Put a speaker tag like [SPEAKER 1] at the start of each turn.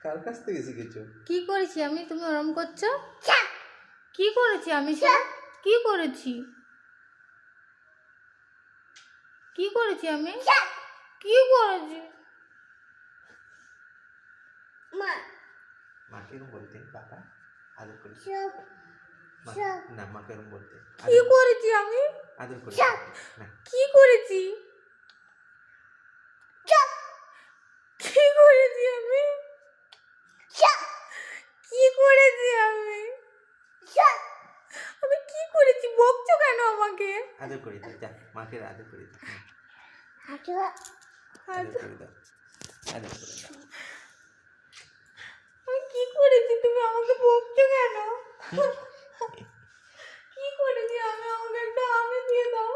[SPEAKER 1] কার কাছ থেকে শিখেছো?
[SPEAKER 2] কি করেছি আমি? তুমি ওরম করছো? কি করেছি আমি? কি করেছি? কি করেছি আমি? কি করেছি?
[SPEAKER 1] মাকে এরকম বলতে বাবা আদর করে না, মাকে এরকম বলতে
[SPEAKER 2] কি করেছি আমি?
[SPEAKER 1] আদর করে না।
[SPEAKER 2] কি করেছি? কি করেছি আমি? কি করেছি আমি? আমি কি করেছি? বকছো কেন আমাকে?
[SPEAKER 1] আদর করে দাও, যা মাকে আদর করে দাও, আদর করে দাও, আদর করে দাও।
[SPEAKER 2] আমি কি করেছি? তুমি আমাকে বকছো কেন? কি করেছি আমি? আমাকে একটা আমি দিয়ে দাও।